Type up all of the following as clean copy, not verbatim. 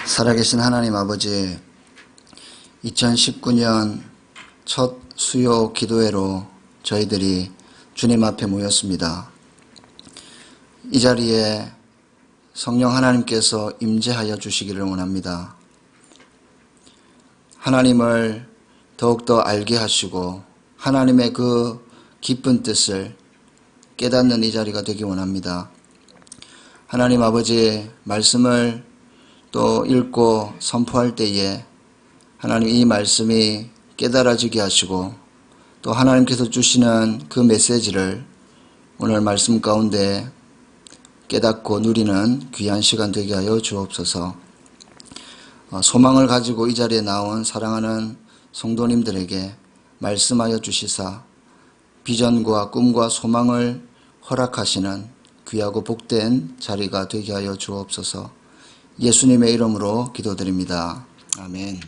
살아계신 하나님 아버지, 2019년 첫 수요 기도회로 저희들이 주님 앞에 모였습니다. 이 자리에 성령 하나님께서 임재하여 주시기를 원합니다. 하나님을 더욱더 알게 하시고 하나님의 그 깊은 뜻을 깨닫는 이 자리가 되기 원합니다. 하나님 아버지, 말씀을 또 읽고 선포할 때에 하나님 이 말씀이 깨달아지게 하시고 또 하나님께서 주시는 그 메시지를 오늘 말씀 가운데 깨닫고 누리는 귀한 시간 되게 하여 주옵소서. 소망을 가지고 이 자리에 나온 사랑하는 성도님들에게 말씀하여 주시사 비전과 꿈과 소망을 허락하시는 귀하고 복된 자리가 되게 하여 주옵소서. 예수님의 이름으로 기도드립니다. 아멘.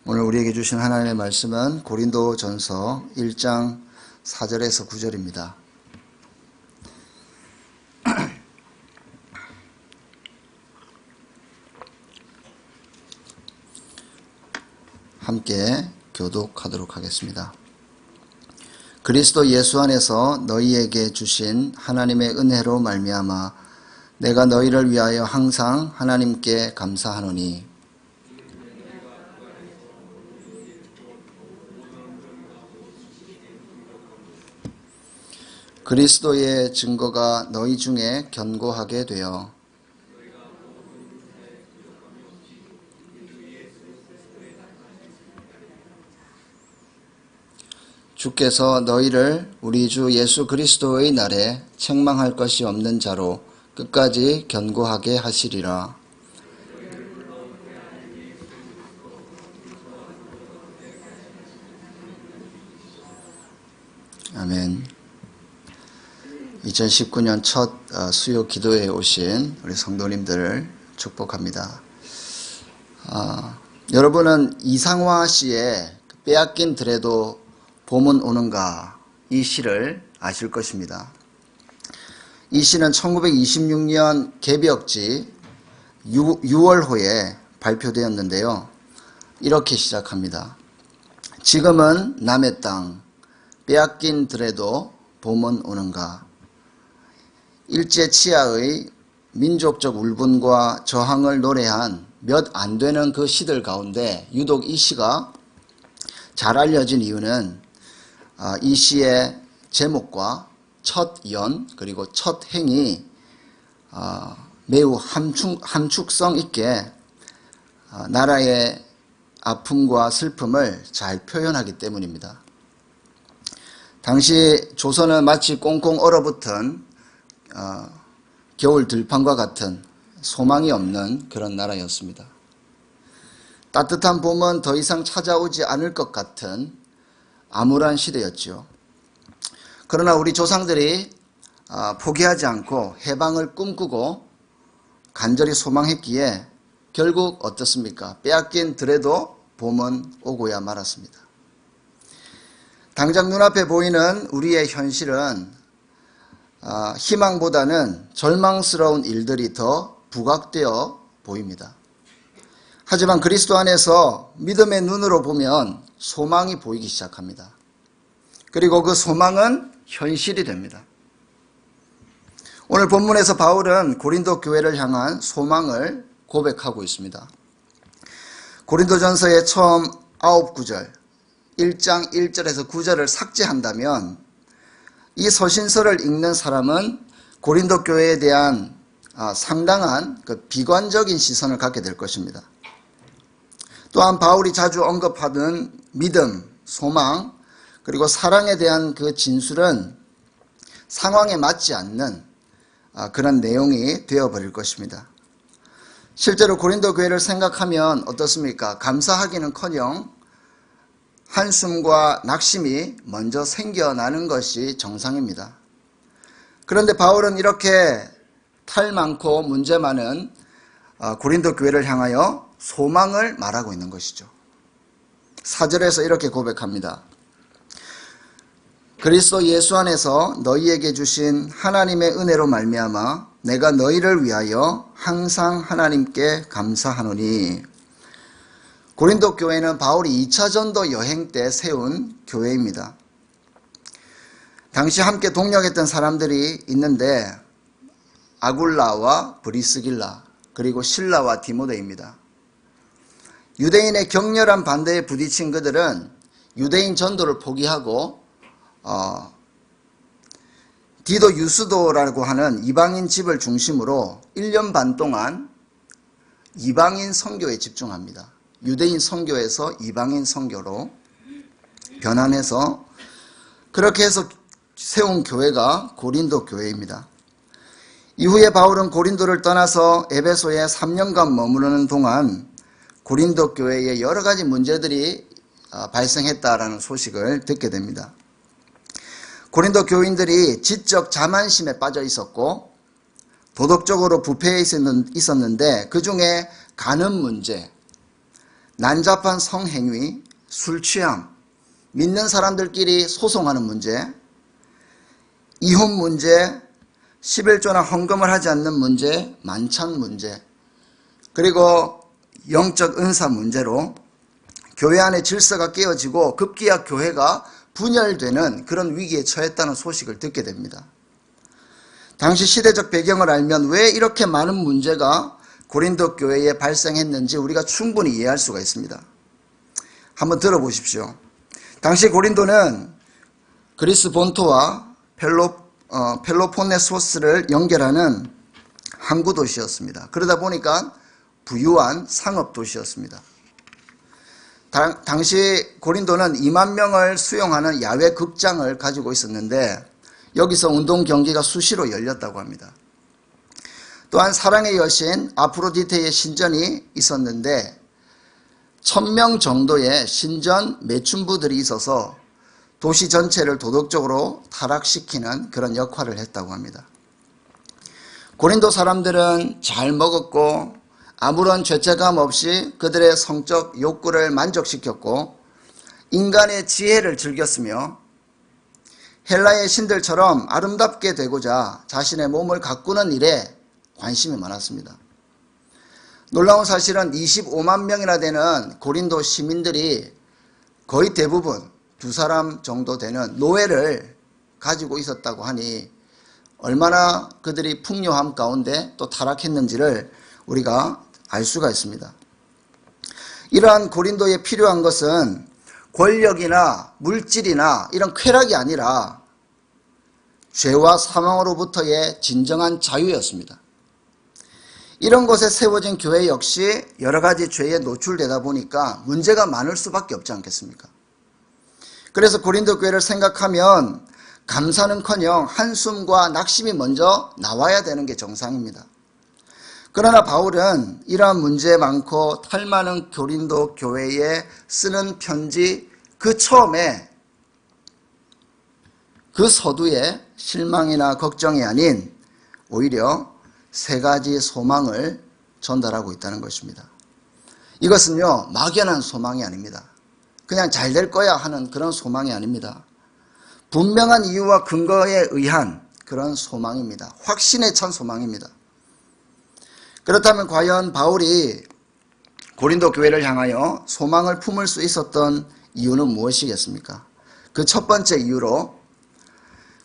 오늘 우리에게 주신 하나님의 말씀은 고린도전서 1장 4절에서 9절입니다. 함께 교독하도록 하겠습니다. 그리스도 예수 안에서 너희에게 주신 하나님의 은혜로 말미암아 내가 너희를 위하여 항상 하나님께 감사하노니 그리스도의 증거가 너희 중에 견고하게 되어 주께서 너희를 우리 주 예수 그리스도의 날에 책망할 것이 없는 자로 끝까지 견고하게 하시리라. 아멘. 2019년 첫 수요 기도회에 오신 우리 성도님들을 축복합니다. 여러분은 이상화 씨의 빼앗긴 들에도 봄은 오는가 이 시를 아실 것입니다. 이 시는 1926년 개벽지 6월호에 발표되었는데요. 이렇게 시작합니다. 지금은 남의 땅 빼앗긴 들에도 봄은 오는가. 일제치하의 민족적 울분과 저항을 노래한 몇 안 되는 그 시들 가운데 유독 이 시가 잘 알려진 이유는 이 시의 제목과 첫 연 그리고 첫 행이 매우 함축성 있게 나라의 아픔과 슬픔을 잘 표현하기 때문입니다. 당시 조선은 마치 꽁꽁 얼어붙은 겨울 들판과 같은 소망이 없는 그런 나라였습니다. 따뜻한 봄은 더 이상 찾아오지 않을 것 같은 암울한 시대였죠. 그러나 우리 조상들이 포기하지 않고 해방을 꿈꾸고 간절히 소망했기에 결국 어떻습니까? 빼앗긴 들에도 봄은 오고야 말았습니다. 당장 눈앞에 보이는 우리의 현실은 희망보다는 절망스러운 일들이 더 부각되어 보입니다. 하지만 그리스도 안에서 믿음의 눈으로 보면 소망이 보이기 시작합니다. 그리고 그 소망은 현실이 됩니다. 오늘 본문에서 바울은 고린도 교회를 향한 소망을 고백하고 있습니다. 고린도전서의 처음 9구절, 1장 1절에서 9절을 삭제한다면 이 서신서를 읽는 사람은 고린도 교회에 대한 상당한 그 비관적인 시선을 갖게 될 것입니다. 또한 바울이 자주 언급하던 믿음, 소망, 그리고 사랑에 대한 그 진술은 상황에 맞지 않는 그런 내용이 되어버릴 것입니다. 실제로 고린도 교회를 생각하면 어떻습니까? 감사하기는커녕 한숨과 낙심이 먼저 생겨나는 것이 정상입니다. 그런데 바울은 이렇게 탈 많고 문제 많은 고린도 교회를 향하여 소망을 말하고 있는 것이죠. 4절에서 이렇게 고백합니다. 그리스도 예수 안에서 너희에게 주신 하나님의 은혜로 말미암아 내가 너희를 위하여 항상 하나님께 감사하노니. 고린도 교회는 바울이 2차 전도 여행 때 세운 교회입니다. 당시 함께 동역했던 사람들이 있는데 아굴라와 브리스길라 그리고 실라와 디모데입니다. 유대인의 격렬한 반대에 부딪힌 그들은 유대인 전도를 포기하고 디도 유스도라고 하는 이방인 집을 중심으로 1년 반 동안 이방인 선교에 집중합니다. 유대인 선교에서 이방인 선교로 변환해서 그렇게 해서 세운 교회가 고린도 교회입니다. 이후에 바울은 고린도를 떠나서 에베소에 3년간 머무르는 동안 고린도 교회에 여러 가지 문제들이 발생했다라는 소식을 듣게 됩니다. 고린도 교인들이 지적 자만심에 빠져 있었고 도덕적으로 부패해 있었는데 그 중에 간음 문제, 난잡한 성행위, 술 취함, 믿는 사람들끼리 소송하는 문제, 이혼 문제, 11조나 헌금을 하지 않는 문제, 만찬 문제, 그리고 영적 은사 문제로 교회 안의 질서가 깨어지고 급기야 교회가 분열되는 그런 위기에 처했다는 소식을 듣게 됩니다. 당시 시대적 배경을 알면 왜 이렇게 많은 문제가 고린도 교회에 발생했는지 우리가 충분히 이해할 수가 있습니다. 한번 들어보십시오. 당시 고린도는 그리스 본토와 펠로폰네소스를 연결하는 항구 도시였습니다. 그러다 보니까 부유한 상업 도시였습니다. 당시 고린도는 2만 명을 수용하는 야외 극장을 가지고 있었는데 여기서 운동 경기가 수시로 열렸다고 합니다. 또한 사랑의 여신 아프로디테의 신전이 있었는데 1000명 정도의 신전 매춘부들이 있어서 도시 전체를 도덕적으로 타락시키는 그런 역할을 했다고 합니다. 고린도 사람들은 잘 먹었고 아무런 죄책감 없이 그들의 성적 욕구를 만족시켰고 인간의 지혜를 즐겼으며 헬라의 신들처럼 아름답게 되고자 자신의 몸을 가꾸는 일에 관심이 많았습니다. 놀라운 사실은 25만 명이나 되는 고린도 시민들이 거의 대부분 2사람 정도 되는 노예를 가지고 있었다고 하니 얼마나 그들이 풍요함 가운데 또 타락했는지를 우리가 알 수가 있습니다. 이러한 고린도에 필요한 것은 권력이나 물질이나 이런 쾌락이 아니라 죄와 사망으로부터의 진정한 자유였습니다. 이런 곳에 세워진 교회 역시 여러 가지 죄에 노출되다 보니까 문제가 많을 수밖에 없지 않겠습니까? 그래서 고린도 교회를 생각하면 감사는커녕 한숨과 낙심이 먼저 나와야 되는 게 정상입니다. 그러나 바울은 이러한 문제 많고 탈 많은 고린도 교회에 쓰는 편지 그 처음에 그 서두에 실망이나 걱정이 아닌 오히려 3가지 소망을 전달하고 있다는 것입니다. 이것은요, 막연한 소망이 아닙니다. 그냥 잘 될 거야 하는 그런 소망이 아닙니다. 분명한 이유와 근거에 의한 그런 소망입니다. 확신에 찬 소망입니다. 그렇다면 과연 바울이 고린도 교회를 향하여 소망을 품을 수 있었던 이유는 무엇이겠습니까? 그 첫 번째 이유로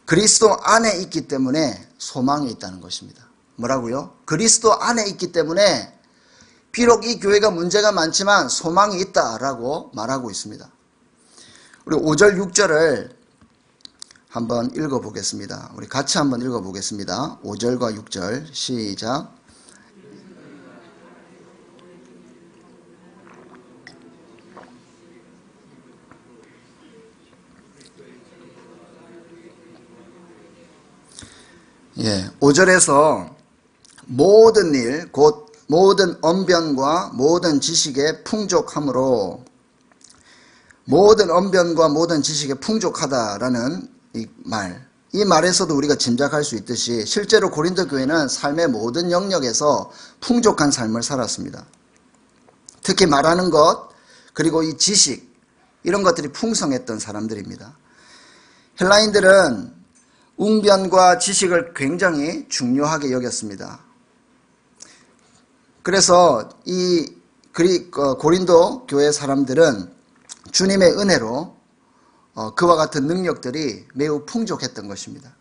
그리스도 안에 있기 때문에 소망이 있다는 것입니다. 뭐라고요? 그리스도 안에 있기 때문에 비록 이 교회가 문제가 많지만 소망이 있다라고 말하고 있습니다. 우리 5절 6절을 한번 읽어보겠습니다. 우리 같이 한번 읽어보겠습니다. 5절과 6절 시작. 예, 5절에서 모든 일, 곧 모든 언변과 모든 지식의 풍족함으로, 모든 언변과 모든 지식의 풍족하다라는 이 말에서도 우리가 짐작할 수 있듯이 실제로 고린도 교회는 삶의 모든 영역에서 풍족한 삶을 살았습니다. 특히 말하는 것, 그리고 이 지식, 이런 것들이 풍성했던 사람들입니다. 헬라인들은 웅변과 지식을 굉장히 중요하게 여겼습니다. 그래서 이 고린도 교회 사람들은 주님의 은혜로 그와 같은 능력들이 매우 풍족했던 것입니다.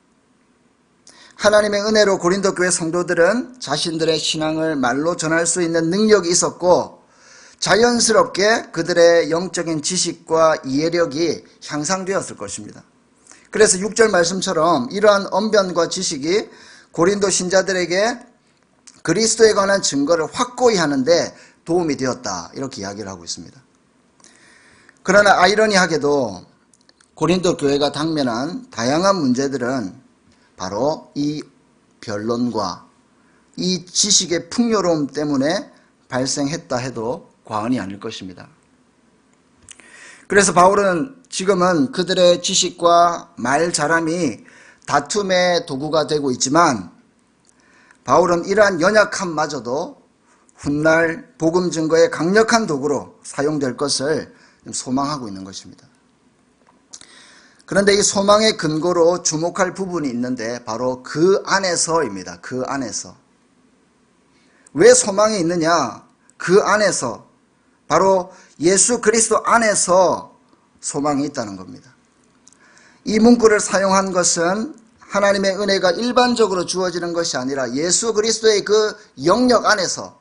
하나님의 은혜로 고린도 교회 성도들은 자신들의 신앙을 말로 전할 수 있는 능력이 있었고, 자연스럽게 그들의 영적인 지식과 이해력이 향상되었을 것입니다. 그래서 6절 말씀처럼 이러한 언변과 지식이 고린도 신자들에게 그리스도에 관한 증거를 확고히 하는데 도움이 되었다, 이렇게 이야기를 하고 있습니다. 그러나 아이러니하게도 고린도 교회가 당면한 다양한 문제들은 바로 이 변론과 이 지식의 풍요로움 때문에 발생했다 해도 과언이 아닐 것입니다. 그래서 바울은 지금은 그들의 지식과 말 잘함이 다툼의 도구가 되고 있지만, 바울은 이러한 연약함마저도 훗날 복음 증거의 강력한 도구로 사용될 것을 소망하고 있는 것입니다. 그런데 이 소망의 근거로 주목할 부분이 있는데 바로 그 안에서입니다. 그 안에서. 왜 소망이 있느냐? 그 안에서, 바로 예수 그리스도 안에서 소망이 있다는 겁니다. 이 문구를 사용한 것은 하나님의 은혜가 일반적으로 주어지는 것이 아니라 예수 그리스도의 그 영역 안에서,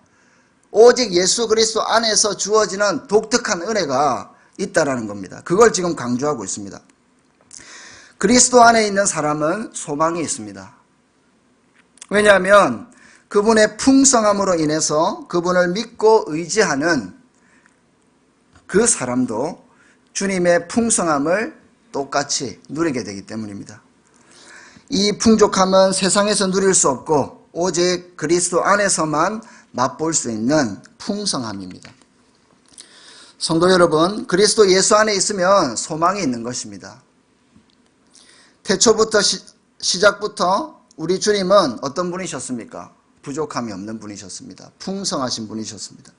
오직 예수 그리스도 안에서 주어지는 독특한 은혜가 있다라는 겁니다. 그걸 지금 강조하고 있습니다. 그리스도 안에 있는 사람은 소망이 있습니다. 왜냐하면 그분의 풍성함으로 인해서 그분을 믿고 의지하는 그 사람도 주님의 풍성함을 똑같이 누리게 되기 때문입니다. 이 풍족함은 세상에서 누릴 수 없고 오직 그리스도 안에서만 맛볼 수 있는 풍성함입니다. 성도 여러분, 그리스도 예수 안에 있으면 소망이 있는 것입니다. 태초부터 시작부터 우리 주님은 어떤 분이셨습니까? 부족함이 없는 분이셨습니다. 풍성하신 분이셨습니다.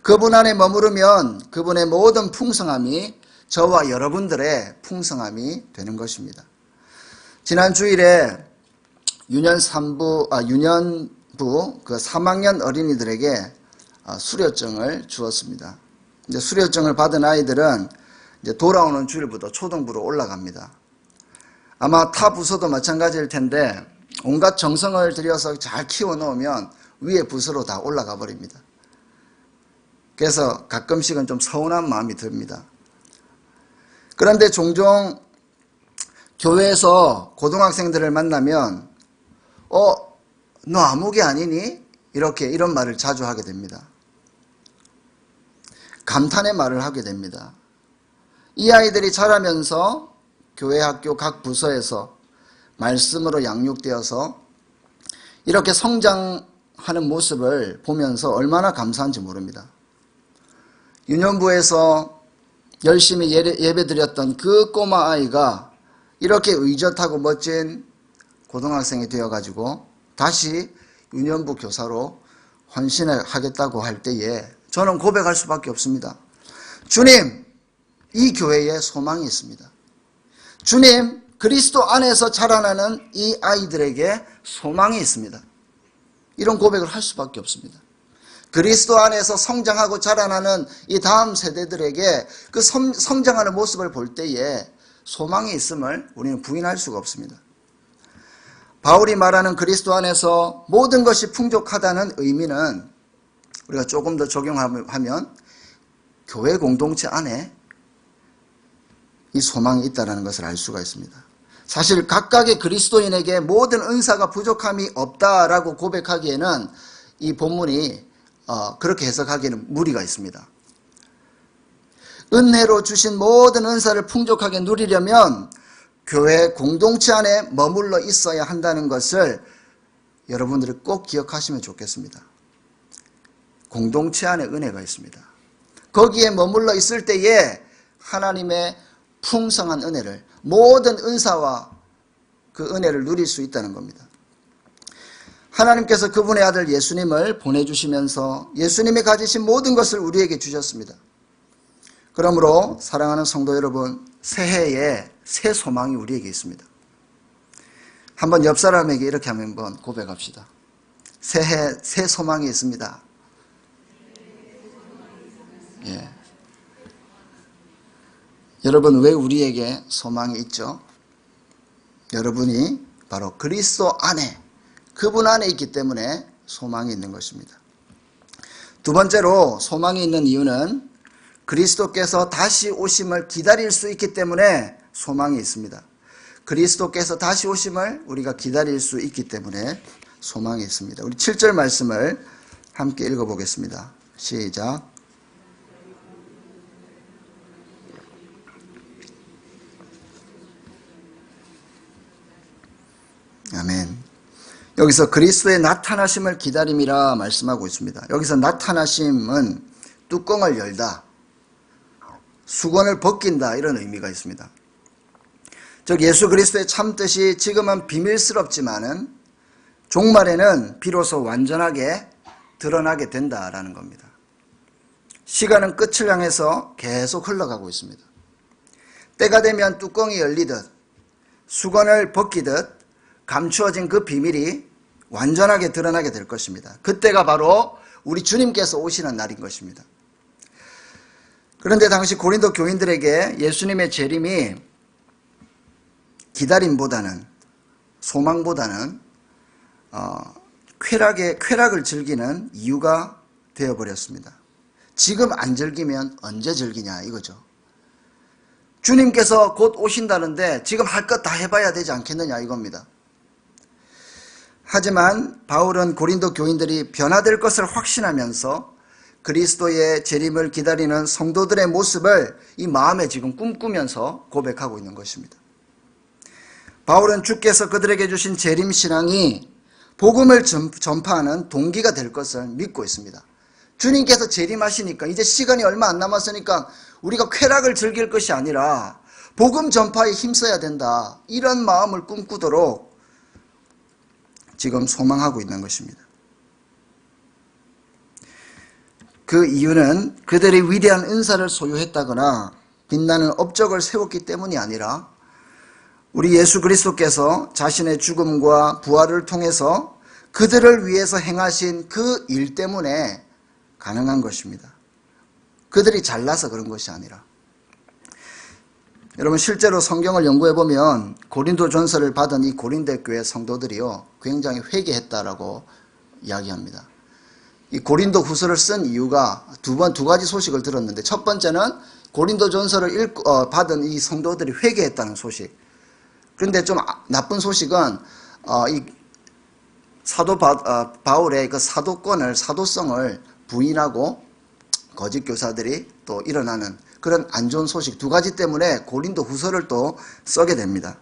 그분 안에 머무르면 그분의 모든 풍성함이 저와 여러분들의 풍성함이 되는 것입니다. 지난 주일에 유년부 그 3학년 어린이들에게 수료증을 주었습니다. 이제 수료증을 받은 아이들은 이제 돌아오는 주일부터 초등부로 올라갑니다. 아마 타 부서도 마찬가지일 텐데 온갖 정성을 들여서 잘 키워놓으면 위에 부서로 다 올라가 버립니다. 그래서 가끔씩은 좀 서운한 마음이 듭니다. 그런데 종종 교회에서 고등학생들을 만나면 너 아무개 아니니? 이런 말을 자주 하게 됩니다. 감탄의 말을 하게 됩니다. 이 아이들이 자라면서 교회 학교 각 부서에서 말씀으로 양육되어서 이렇게 성장하는 모습을 보면서 얼마나 감사한지 모릅니다. 유년부에서 열심히 예배드렸던 그 꼬마 아이가 이렇게 의젓하고 멋진 고등학생이 되어가지고 다시 유년부 교사로 헌신을 하겠다고 할 때에 저는 고백할 수밖에 없습니다. 주님, 이 교회에 소망이 있습니다. 주님, 그리스도 안에서 자라나는 이 아이들에게 소망이 있습니다. 이런 고백을 할 수밖에 없습니다. 그리스도 안에서 성장하고 자라나는 이 다음 세대들에게 그 성장하는 모습을 볼 때에 소망이 있음을 우리는 부인할 수가 없습니다. 바울이 말하는 그리스도 안에서 모든 것이 풍족하다는 의미는 우리가 조금 더 적용하면 교회 공동체 안에 이 소망이 있다는 것을 알 수가 있습니다. 사실 각각의 그리스도인에게 모든 은사가 부족함이 없다라고 고백하기에는 이 본문이 그렇게 해석하기에는 무리가 있습니다. 은혜로 주신 모든 은사를 풍족하게 누리려면 교회 공동체 안에 머물러 있어야 한다는 것을 여러분들이 꼭 기억하시면 좋겠습니다. 공동체 안에 은혜가 있습니다. 거기에 머물러 있을 때에 하나님의 풍성한 은혜를, 모든 은사와 그 은혜를 누릴 수 있다는 겁니다. 하나님께서 그분의 아들 예수님을 보내주시면서 예수님이 가지신 모든 것을 우리에게 주셨습니다. 그러므로 사랑하는 성도 여러분, 새해에 새 소망이 우리에게 있습니다. 한번 옆 사람에게 이렇게 한번 고백합시다. 새해 새 소망이 있습니다. 예. 여러분, 왜 우리에게 소망이 있죠? 여러분이 바로 그리스도 안에, 그분 안에 있기 때문에 소망이 있는 것입니다. 두 번째로 소망이 있는 이유는 그리스도께서 다시 오심을 기다릴 수 있기 때문에 소망이 있습니다. 그리스도께서 다시 오심을 우리가 기다릴 수 있기 때문에 소망이 있습니다. 우리 7절 말씀을 함께 읽어보겠습니다. 시작. 아멘. 여기서 그리스도의 나타나심을 기다림이라 말씀하고 있습니다. 여기서 나타나심은 뚜껑을 열다, 수건을 벗긴다, 이런 의미가 있습니다. 즉 예수 그리스도의 참뜻이 지금은 비밀스럽지만은 종말에는 비로소 완전하게 드러나게 된다라는 겁니다. 시간은 끝을 향해서 계속 흘러가고 있습니다. 때가 되면 뚜껑이 열리듯 수건을 벗기듯 감추어진 그 비밀이 완전하게 드러나게 될 것입니다. 그때가 바로 우리 주님께서 오시는 날인 것입니다. 그런데 당시 고린도 교인들에게 예수님의 재림이 기다림보다는, 소망보다는 쾌락을 즐기는 이유가 되어버렸습니다. 지금 안 즐기면 언제 즐기냐 이거죠. 주님께서 곧 오신다는데 지금 할 것 다 해봐야 되지 않겠느냐 이겁니다. 하지만 바울은 고린도 교인들이 변화될 것을 확신하면서 그리스도의 재림을 기다리는 성도들의 모습을 이 마음에 지금 꿈꾸면서 고백하고 있는 것입니다. 바울은 주께서 그들에게 주신 재림 신앙이 복음을 전파하는 동기가 될 것을 믿고 있습니다. 주님께서 재림하시니까 이제 시간이 얼마 안 남았으니까 우리가 쾌락을 즐길 것이 아니라 복음 전파에 힘써야 된다, 이런 마음을 꿈꾸도록 지금 소망하고 있는 것입니다. 그 이유는 그들이 위대한 은사를 소유했다거나 빛나는 업적을 세웠기 때문이 아니라 우리 예수 그리스도께서 자신의 죽음과 부활을 통해서 그들을 위해서 행하신 그 일 때문에 가능한 것입니다. 그들이 잘나서 그런 것이 아니라. 여러분, 실제로 성경을 연구해보면 고린도 전서를 받은 이 고린도 교회 성도들이요, 굉장히 회개했다라고 이야기합니다. 이 고린도 후서를 쓴 이유가 두 가지 소식을 들었는데, 첫 번째는 고린도 전서를 받은 이 성도들이 회개했다는 소식. 그런데 좀 나쁜 소식은 이 사도 바울의 그 사도성을 부인하고 거짓 교사들이 또 일어나는 그런 안 좋은 소식, 두 가지 때문에 고린도 후서를 또 쓰게 됩니다.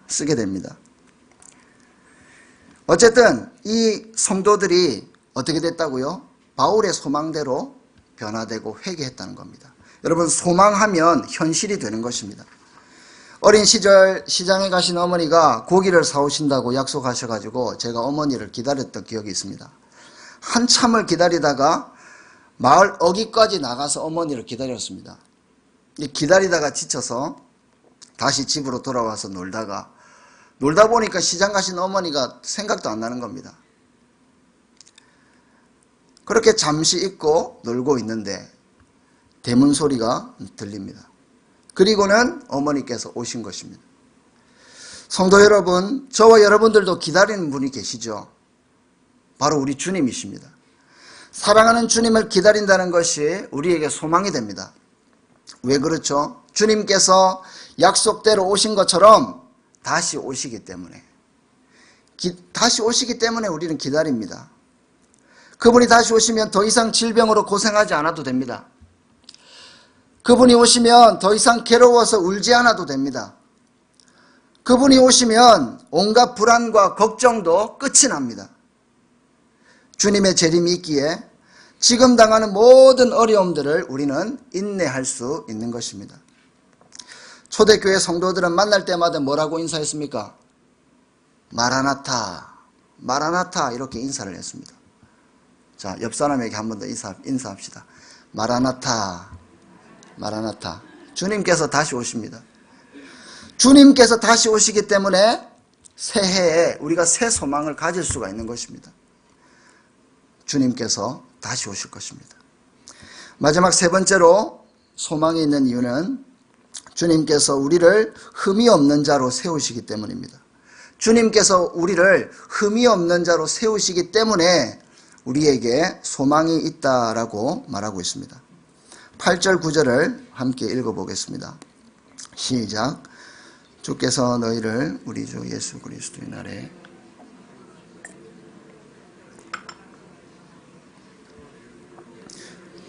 어쨌든 이 성도들이 어떻게 됐다고요? 바울의 소망대로 변화되고 회개했다는 겁니다. 여러분, 소망하면 현실이 되는 것입니다. 어린 시절 시장에 가신 어머니가 고기를 사오신다고 약속하셔가지고 제가 어머니를 기다렸던 기억이 있습니다. 한참을 기다리다가 마을 어귀까지 나가서 어머니를 기다렸습니다. 기다리다가 지쳐서 다시 집으로 돌아와서 놀다 보니까 시장 가신 어머니가 생각도 안 나는 겁니다. 그렇게 잠시 잊고 놀고 있는데 대문 소리가 들립니다. 그리고는 어머니께서 오신 것입니다. 성도 여러분, 저와 여러분들도 기다리는 분이 계시죠. 바로 우리 주님이십니다. 사랑하는 주님을 기다린다는 것이 우리에게 소망이 됩니다. 왜 그렇죠? 주님께서 약속대로 오신 것처럼 다시 오시기 때문에 우리는 기다립니다. 그분이 다시 오시면 더 이상 질병으로 고생하지 않아도 됩니다. 그분이 오시면 더 이상 괴로워서 울지 않아도 됩니다. 그분이 오시면 온갖 불안과 걱정도 끝이 납니다. 주님의 재림이 있기에 지금 당하는 모든 어려움들을 우리는 인내할 수 있는 것입니다. 초대교회 성도들은 만날 때마다 뭐라고 인사했습니까? 마라나타, 마라나타, 이렇게 인사를 했습니다. 자, 옆 사람에게 한 번 더 인사합시다. 마라나타, 마라나타. 주님께서 다시 오십니다. 주님께서 다시 오시기 때문에 새해에 우리가 새 소망을 가질 수가 있는 것입니다. 주님께서 다시 오실 것입니다. 마지막 세 번째로 소망이 있는 이유는 주님께서 우리를 흠이 없는 자로 세우시기 때문입니다. 주님께서 우리를 흠이 없는 자로 세우시기 때문에 우리에게 소망이 있다라고 말하고 있습니다. 8절 9절을 함께 읽어보겠습니다. 시작. 주께서 너희를 우리 주 예수 그리스도의 날에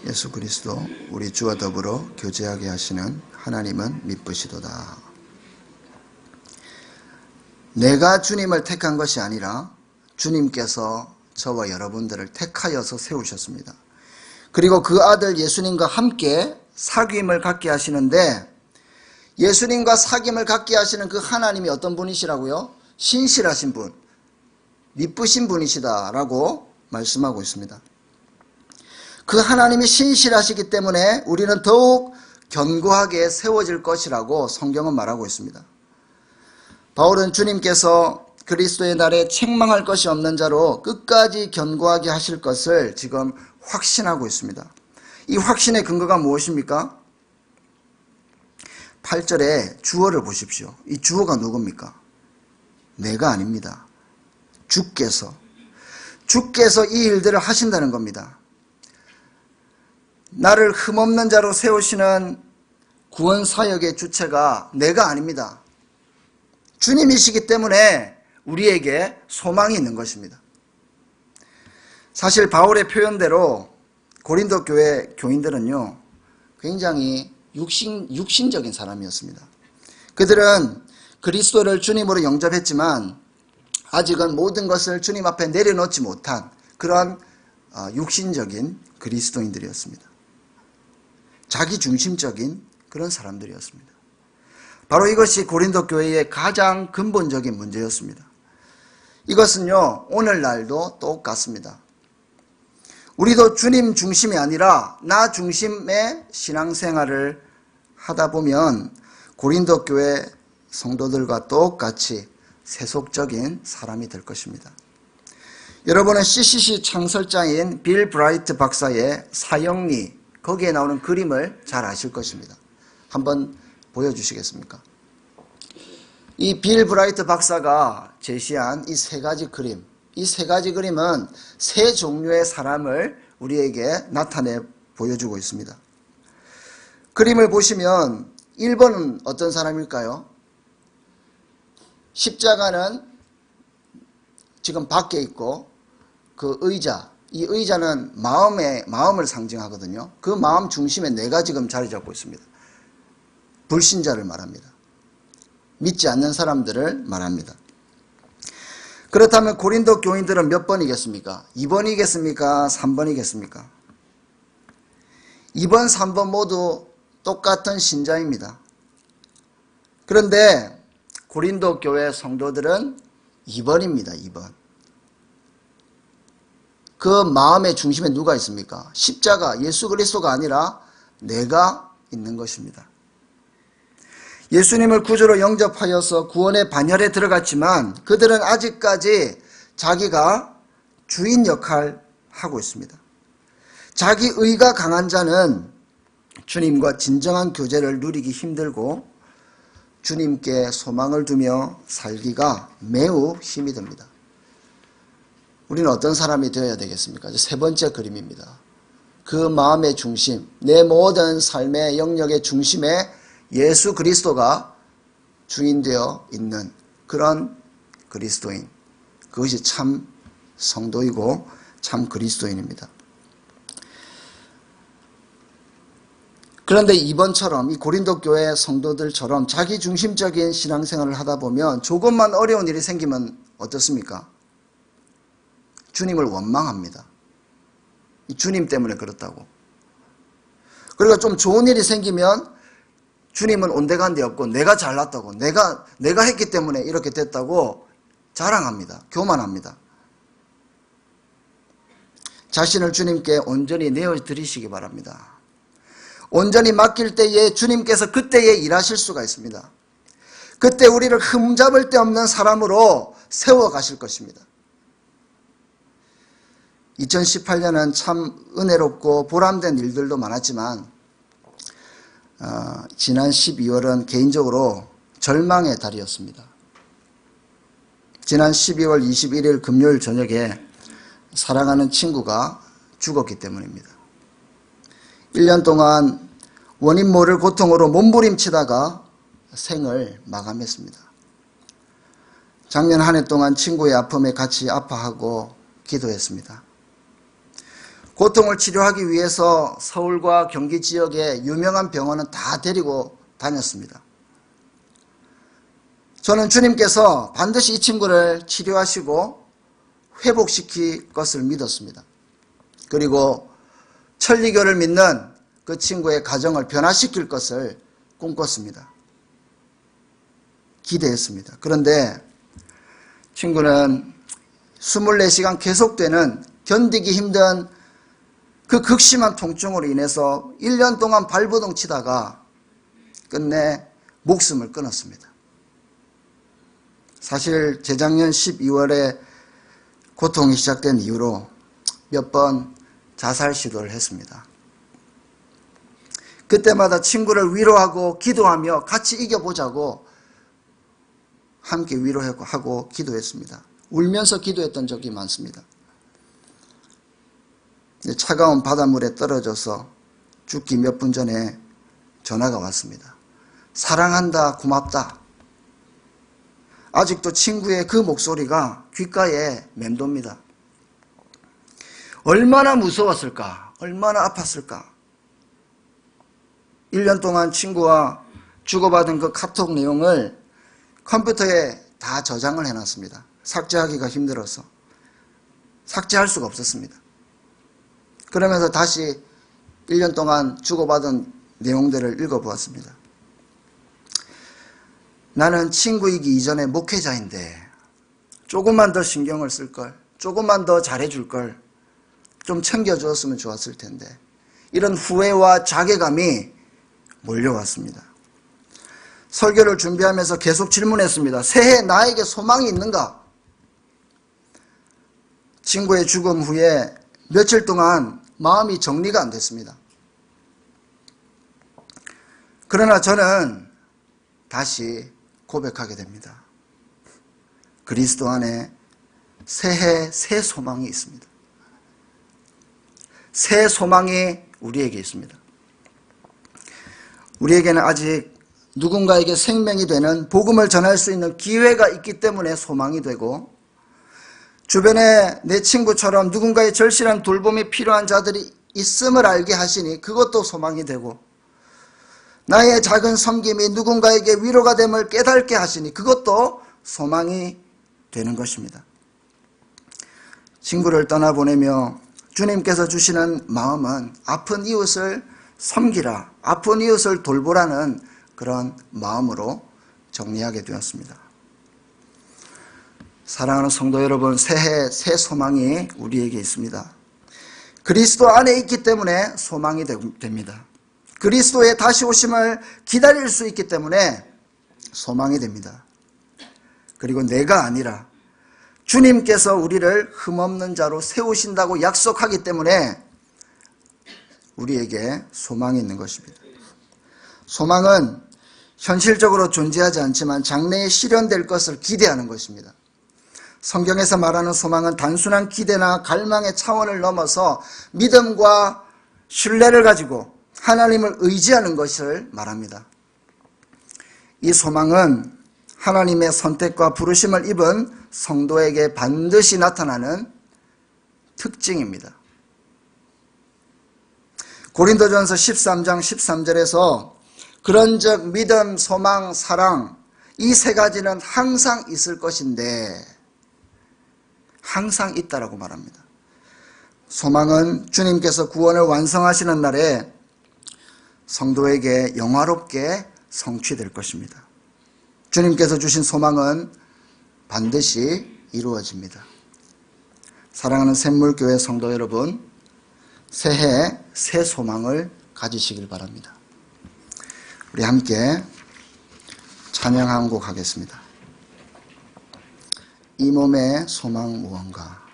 예수 그리스도 우리 주와 더불어 교제하게 하시는 하나님은 미쁘시도다. 내가 주님을 택한 것이 아니라 주님께서 저와 여러분들을 택하여서 세우셨습니다. 그리고 그 아들 예수님과 함께 사귐을 갖게 하시는데, 예수님과 사귐을 갖게 하시는 그 하나님이 어떤 분이시라고요? 신실하신 분, 미쁘신 분이시다라고 말씀하고 있습니다. 그 하나님이 신실하시기 때문에 우리는 더욱 견고하게 세워질 것이라고 성경은 말하고 있습니다. 바울은 주님께서 그리스도의 날에 책망할 것이 없는 자로 끝까지 견고하게 하실 것을 지금 확신하고 있습니다. 이 확신의 근거가 무엇입니까? 8절에 주어를 보십시오. 이 주어가 누굽니까? 내가 아닙니다. 주께서 이 일들을 하신다는 겁니다. 나를 흠없는 자로 세우시는 구원 사역의 주체가 내가 아닙니다. 주님이시기 때문에 우리에게 소망이 있는 것입니다. 사실 바울의 표현대로 고린도 교회 교인들은요, 굉장히 육신적인 사람이었습니다. 그들은 그리스도를 주님으로 영접했지만 아직은 모든 것을 주님 앞에 내려놓지 못한 그런 육신적인 그리스도인들이었습니다. 자기중심적인 그런 사람들이었습니다. 바로 이것이 고린도 교회의 가장 근본적인 문제였습니다. 이것은요, 오늘날도 똑같습니다. 우리도 주님 중심이 아니라 나 중심의 신앙생활을 하다 보면 고린도 교회 성도들과 똑같이 세속적인 사람이 될 것입니다. 여러분은 CCC 창설자인 빌 브라이트 박사의 사형리, 거기에 나오는 그림을 잘 아실 것입니다. 한번 보여주시겠습니까? 이 빌 브라이트 박사가 제시한 이 세 가지 그림, 이 세 가지 그림은 세 종류의 사람을 우리에게 나타내 보여주고 있습니다. 그림을 보시면 1번은 어떤 사람일까요? 십자가는 지금 밖에 있고 그 의자, 이 의자는 마음을 상징하거든요. 그 마음 중심에 내가 지금 자리 잡고 있습니다. 불신자를 말합니다. 믿지 않는 사람들을 말합니다. 그렇다면 고린도 교인들은 몇 번이겠습니까? 2번이겠습니까? 3번이겠습니까? 2번, 3번 모두 똑같은 신자입니다. 그런데 고린도 교회 성도들은 2번입니다. 2번. 그 마음의 중심에 누가 있습니까? 십자가, 예수 그리스도가 아니라 내가 있는 것입니다. 예수님을 구주로 영접하여서 구원의 반열에 들어갔지만 그들은 아직까지 자기가 주인 역할을 하고 있습니다. 자기 의가 강한 자는 주님과 진정한 교제를 누리기 힘들고 주님께 소망을 두며 살기가 매우 힘이 듭니다. 우리는 어떤 사람이 되어야 되겠습니까? 세 번째 그림입니다. 그 마음의 중심, 내 모든 삶의 영역의 중심에 예수 그리스도가 주인되어 있는 그런 그리스도인, 그것이 참 성도이고 참 그리스도인입니다. 그런데 이번처럼 이 고린도 교회 성도들처럼 자기중심적인 신앙생활을 하다 보면 조금만 어려운 일이 생기면 어떻습니까? 주님을 원망합니다. 주님 때문에 그렇다고. 그리고 좀 좋은 일이 생기면 주님은 온데간데 없고 내가 잘났다고, 내가 했기 때문에 이렇게 됐다고 자랑합니다. 교만합니다. 자신을 주님께 온전히 내어드리시기 바랍니다. 온전히 맡길 때에 주님께서 그때에 일하실 수가 있습니다. 그때 우리를 흠잡을 데 없는 사람으로 세워가실 것입니다. 2018년은 참 은혜롭고 보람된 일들도 많았지만 지난 12월은 개인적으로 절망의 달이었습니다. 지난 12월 21일 금요일 저녁에 사랑하는 친구가 죽었기 때문입니다. 1년 동안 원인 모를 고통으로 몸부림치다가 생을 마감했습니다. 작년 한 해 동안 친구의 아픔에 같이 아파하고 기도했습니다. 고통을 치료하기 위해서 서울과 경기 지역의 유명한 병원은 다 데리고 다녔습니다. 저는 주님께서 반드시 이 친구를 치료하시고 회복시킬 것을 믿었습니다. 그리고 천리교를 믿는 그 친구의 가정을 변화시킬 것을 꿈꿨습니다. 기대했습니다. 그런데 친구는 24시간 계속되는 견디기 힘든 그 극심한 통증으로 인해서 1년 동안 발버둥 치다가 끝내 목숨을 끊었습니다. 사실 재작년 12월에 고통이 시작된 이후로 몇 번 자살 시도를 했습니다. 그때마다 친구를 위로하고 기도하며 같이 이겨보자고 함께 위로하고 기도했습니다. 울면서 기도했던 적이 많습니다. 차가운 바닷물에 떨어져서 죽기 몇 분 전에 전화가 왔습니다. 사랑한다, 고맙다. 아직도 친구의 그 목소리가 귓가에 맴돕니다. 얼마나 무서웠을까? 얼마나 아팠을까? 1년 동안 친구와 주고받은 그 카톡 내용을 컴퓨터에 다 저장을 해놨습니다. 삭제하기가 힘들어서 삭제할 수가 없었습니다. 그러면서 다시 1년 동안 주고받은 내용들을 읽어보았습니다. 나는 친구이기 이전에 목회자인데 조금만 더 신경을 쓸걸, 조금만 더 잘해줄걸, 좀 챙겨주었으면 좋았을 텐데, 이런 후회와 자괴감이 몰려왔습니다. 설교를 준비하면서 계속 질문했습니다. 새해 나에게 소망이 있는가? 친구의 죽음 후에 며칠 동안 마음이 정리가 안 됐습니다. 그러나 저는 다시 고백하게 됩니다. 그리스도 안에 새해 새 소망이 있습니다. 새 소망이 우리에게 있습니다. 우리에게는 아직 누군가에게 생명이 되는 복음을 전할 수 있는 기회가 있기 때문에 소망이 되고, 주변에 내 친구처럼 누군가의 절실한 돌봄이 필요한 자들이 있음을 알게 하시니 그것도 소망이 되고, 나의 작은 섬김이 누군가에게 위로가 됨을 깨닫게 하시니 그것도 소망이 되는 것입니다. 친구를 떠나보내며 주님께서 주시는 마음은 아픈 이웃을 섬기라, 아픈 이웃을 돌보라는 그런 마음으로 정리하게 되었습니다. 사랑하는 성도 여러분, 새해 새 소망이 우리에게 있습니다. 그리스도 안에 있기 때문에 소망이 됩니다. 그리스도의 다시 오심을 기다릴 수 있기 때문에 소망이 됩니다. 그리고 내가 아니라 주님께서 우리를 흠없는 자로 세우신다고 약속하기 때문에 우리에게 소망이 있는 것입니다. 소망은 현실적으로 존재하지 않지만 장래에 실현될 것을 기대하는 것입니다. 성경에서 말하는 소망은 단순한 기대나 갈망의 차원을 넘어서 믿음과 신뢰를 가지고 하나님을 의지하는 것을 말합니다. 이 소망은 하나님의 선택과 부르심을 입은 성도에게 반드시 나타나는 특징입니다. 고린도전서 13장 13절에서 그런즉 믿음, 소망, 사랑, 이 세 가지는 항상 있을 것인데, 항상 있다라고 말합니다. 소망은 주님께서 구원을 완성하시는 날에 성도에게 영화롭게 성취될 것입니다. 주님께서 주신 소망은 반드시 이루어집니다. 사랑하는 샘물교회 성도 여러분, 새해 새 소망을 가지시길 바랍니다. 우리 함께 찬양 한 곡 하겠습니다. 이 몸의 소망 무언가.